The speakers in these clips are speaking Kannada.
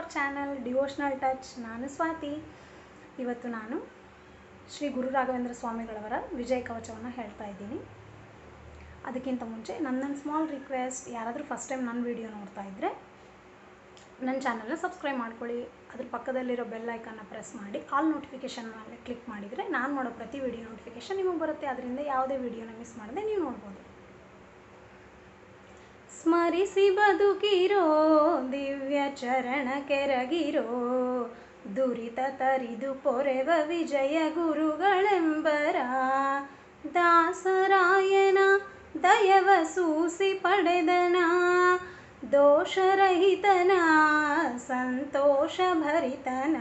Our channel devotional touch. ನಾನು ಸ್ವಾತಿ. ಇವತ್ತು ನಾನು ಶ್ರೀ ಗುರು ರಾಘವೇಂದ್ರ ಸ್ವಾಮಿಗಳವರ ವಿಜಯ ಕವಚವನ್ನು ಹೇಳ್ತಾ ಇದ್ದೀನಿ. ಅದಕ್ಕಿಂತ ಮುಂಚೆ ನನ್ನ ಸ್ಮಾಲ್ ರಿಕ್ವೆಸ್ಟ್, ಯಾರಾದರೂ ಫಸ್ಟ್ ಟೈಮ್ ನನ್ನ ವಿಡಿಯೋ ನೋಡ್ತಾ ಇದ್ದರೆ ನನ್ನ ಚಾನಲ್ನ ಸಬ್ಸ್ಕ್ರೈಬ್ ಮಾಡ್ಕೊಳ್ಳಿ. ಅದ್ರ ಪಕ್ಕದಲ್ಲಿರೋ ಬೆಲ್ ಐಕನ್ನ ಪ್ರೆಸ್ ಮಾಡಿ ಆಲ್ ನೋಟಿಫಿಕೇಷನ್ ಮೇಲೆ ಕ್ಲಿಕ್ ಮಾಡಿದರೆ ನಾನು ಮಾಡೋ ಪ್ರತಿ ವಿಡಿಯೋ ನೋಟಿಫಿಕೇಷನ್ ನಿಮಗೆ ಬರುತ್ತೆ. ಅದರಿಂದ ಯಾವುದೇ ವಿಡಿಯೋನ ಮಿಸ್ ಮಾಡದೆ ನೀವು ನೋಡ್ಬೋದು. ಸ್ಮರಿಸಿ ಬದುಕಿರೋ, ದಿವ್ಯ ಚರಣ ಕೆರಗಿರೋ, ದುರಿತ ತರಿದು ಪೊರೆವ ವಿಜಯ ಗುರುಗಳೆಂಬರ ದಾಸರಾಯನ ದಯವ ಸೂಸಿ ಪಡೆದನ, ದೋಷರಹಿತನ ಸಂತೋಷ ಭರಿತನ,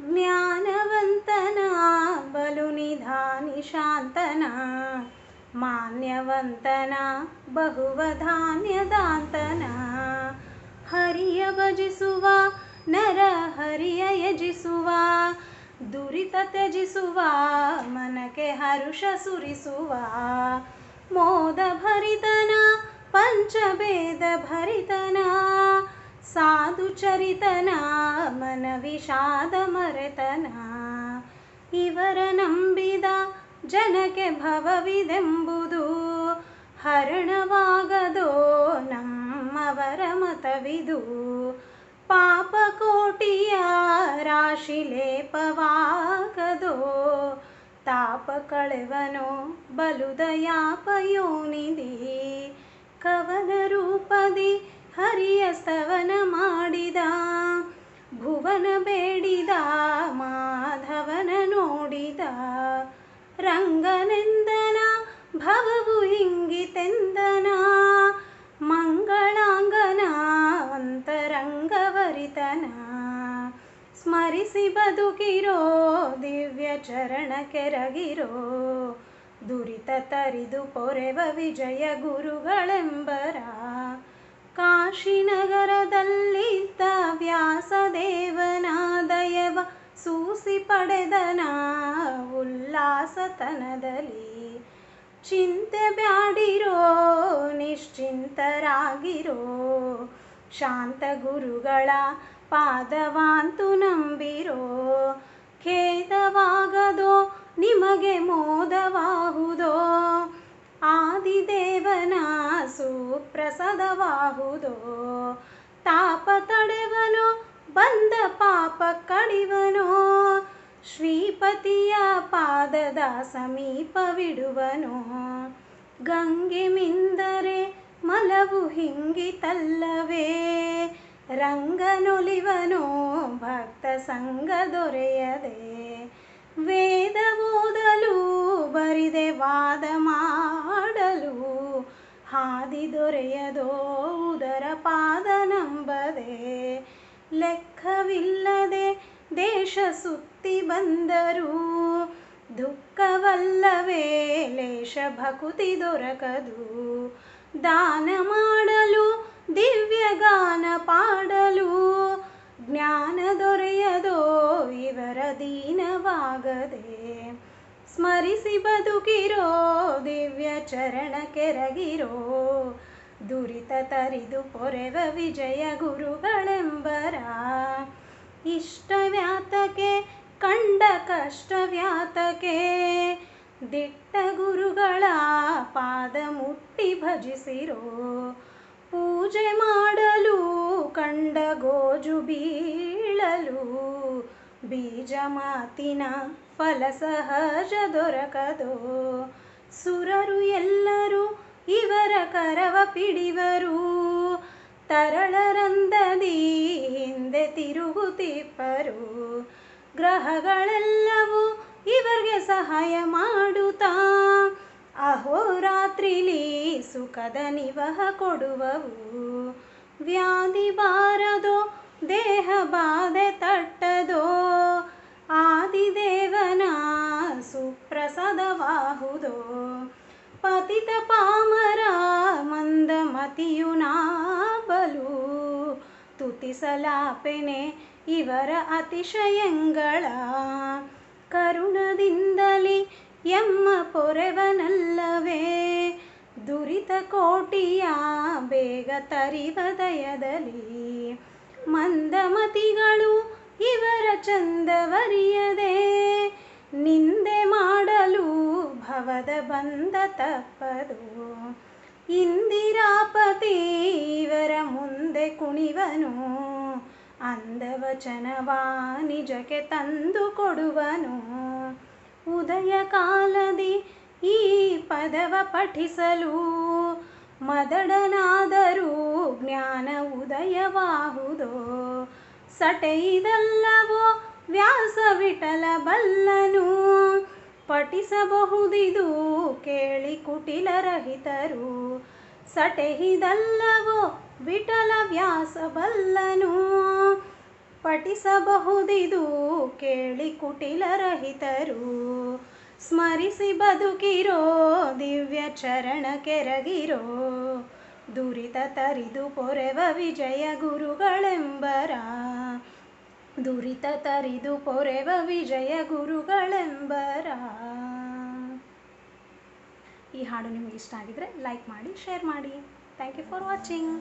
ಜ್ಞಾನವಂತನ ಬಲು ನಿಧಾನಿ ಶಾಂತನ, ಮಾನ್ಯವಂತನ ಬಹುವಧಾನ್ಯದಾಂತನ, ಹರಿಯ ಭಜಿಸುವ ನರ ಹರಿಯ ಯಜಿಸುವ, ದುರಿತ ತ್ಯಜಿಸುವ ಮನಕ್ಕೆ ಹರುಷ ಸುರಿಸುವ, ಮೋದ ಭರಿತನ ಪಂಚಭೇದ ಭರಿತನ, ಸಾಧು ಚರಿತನ ಮನ ವಿಷಾದ ಮರೆತನ, ಇವರ ನಂಬಿದ ಜನಕ್ಕೆ ಭವವಿದೆಂಬುದು ಹರಣವಾಗದೋ ನಮ್ಮವರ ಮತವಿದು, ಪಾಪ ಕೋಟಿಯ ರಾಶಿ ಲೇಪವಾಗದೋ, ತಾಪ ಕಳೆವನೋ ಬಲು ದಯಾಪಯೋನಿಧಿ, ಕವನ ರೂಪದಿ ಹರಿಯ ಸ್ತವನ ಮಾಡಿದ, ಭುವನ ಬೇಡಿದ ಮಾಧವನ ನೋಡಿದ, ರಂಗನೆಂದನ ಭವವು ಹಿಂಗಿತೆಂದನ, ಮಂಗಳಾಂಗನ ಅಂತರಂಗವರಿತನ, ಸ್ಮರಿಸಿ ಬದುಕಿರೋ, ದಿವ್ಯ ಚರಣ ಕೆರಗಿರೋ, ದುರಿತ ತರಿದು ಪೊರೆವ ವಿಜಯ ಗುರುಗಳೆಂಬರ. ಕಾಶಿನಗರದಲ್ಲಿದ್ದ ವ್ಯಾಸದೇವನ ದಯವ ಸೂಸಿ ಪಡೆದನ ಉಲ್ಲಾಸತನದಲ್ಲಿ, ಚಿಂತೆ ಬ್ಯಾಡಿರೋ ನಿಶ್ಚಿಂತರಾಗಿರೋ, ಶಾಂತ ಗುರುಗಳ ಪಾದವಾಂತು ನಂಬಿರೋ, ಖೇದವಾಗದೋ ನಿಮಗೆ ಮೋದವಾಹುದೋ, ಆದಿದೇವನ ಸುಪ್ರಸದವಾಹುದೋ, ತಾಪ ತಡೆವನೋ ಬಂದ ಪಾಪ ಕಡಿವನೋ, ಶ್ರೀಪತಿಯ ಪಾದದ ಸಮೀಪವಿಡುವನೋ, ಗಂಗೆ ಮಿಂದರೆ ಮಲವು ಹಿಂಗಿತಲ್ಲವೇ, ರಂಗನೊಲಿವನೋ ಭಕ್ತ ಸಂಗ ದೊರೆಯದೆ, ವೇದ ಓದಲು ಬರಿದೆ ವಾದ ಮಾಡಲು, ಹಾದಿ ದೊರೆಯದೋ ಉದರ ಪಾದ ನಂಬದೆ, ಲೆಕ್ಕವಿಲ್ಲದೆ ದೇಶ ಸುತ್ತಿ ಬಂದರು, ದುಃಖವಲ್ಲವೇ ಲೇಷ ಭಕುತಿ ದೊರಕದು, ದಾನ ಮಾಡಲು ದಿವ್ಯ ಗಾನ ಪಾಡಲು, ಜ್ಞಾನ ದೊರೆಯದೋ ಇವರ ದೀನವಾಗದೆ, ಸ್ಮರಿಸಿ ಬದುಕಿರೋ, ದಿವ್ಯ ಚರಣ ಕೆರಗಿರೋ, ದುರಿತ ತರಿದು ಪೊರೆವ ವಿಜಯ ಗುರುಗಳೆಂಬರ. ಇಷ್ಟವ್ಯಾತಕೆ ಕಂಡ ಕಷ್ಟವ್ಯಾತಕೆ, ದಿಟ್ಟ ಗುರುಗಳ ಪಾದ ಮುಟ್ಟಿ ಭಜಿಸಿರೋ, ಪೂಜೆ ಮಾಡಲು ಕಂಡ ಗೋಜು ಬೀಳಲು, ಬೀಜ ಮಾತಿನ ಫಲ ಸಹಜ ದೊರಕದೋ, ಸುರರು ಎಲ್ಲರೂ ಇವರ ಕರವ ಪಿಡಿವರು, ತರಳರಂದದಿ ಹಿಂದೆ ತಿರುಗುತ್ತಿಪ್ಪರು, ಗ್ರಹಗಳೆಲ್ಲವೂ ಇವರಿಗೆ ಸಹಾಯ ಮಾಡುತ್ತಾ, ಅಹೋರಾತ್ರಿಲಿ ಸುಖದ ನಿವಹ ಕೊಡುವವು, ವ್ಯಾಧಿ ಬಾರದೋ ದೇಹ ಬಾಧೆ ತಟ್ಟದೋ, ಆದಿದೇವನ ಸುಪ್ರಸದವಾಹುದೋ, ಪತಿತ ಪಾಮರ ಮಂದ ಮತಿಯು ನಾಬಲು, ತುತಿಸಲಾಪೆನೆ ಇವರ ಅತಿಶಯಂಗಳ, ಕರುಣದಿಂದಲಿ ಎಮ್ಮ ಪೊರೆವನಲ್ಲವೇ, ದುರಿತ ಕೋಟಿಯ ಬೇಗ ತರಿವ ದಯದಲ್ಲಿ, ಮಂದಮತಿಗಳು ಇವರ ಚಂದವರಿಯದೆ ನಿಂದೆ ಮಾಡಲು ಭವದ ಬಂದ ತಪ್ಪದು. ಇಂದಿರಾಪತಿ ಇವರ ಮುಂದೆ ಕುಣಿವನು, ಅಂದವಚನವ ನಿಜಕ್ಕೆ ತಂದು ಕೊಡುವನು. ಉದಯ ಕಾಲದಿ ಈ ಪದವ ಪಠಿಸಲು ಮದಡನಾದರೂ ಜ್ಞಾನ ಉದಯವಾಹುದೋ. ಸಟೆಯಿದಲ್ಲವೋ ವ್ಯಾಸ ವಿಠಲ ಬಲ್ಲನು, ಪಠಿಸಬಹುದಿದು ಕೇಳಿ ಕುಟಿಲರಹಿತರು. ಸಟೆಹಿದಲ್ಲವೋ ವಿಠಲ ವ್ಯಾಸ ಬಲ್ಲನು, ಪಠಿಸಬಹುದಿದು ಕೇಳಿ ಕುಟಿಲರಹಿತರು. ಸ್ಮರಿಸಿ ಬದುಕಿರೋ ದಿವ್ಯ ಚರಣ ಕೆರಗಿರೋ, ದುರಿತ ತರಿದು ಪೊರೆವ ವಿಜಯ ಗುರುಗಳೆಂಬರ. ದುರಿತ ತರಿದು ಪೊರೆವ ವಿಜಯ ಗುರುಗಳೆಂಬರ. ಈ ಹಾಡು ನಿಮಗೆ ಇಷ್ಟ ಆಗಿದ್ರೆ ಲೈಕ್ ಮಾಡಿ, ಶೇರ್ ಮಾಡಿ. Thank you for watching.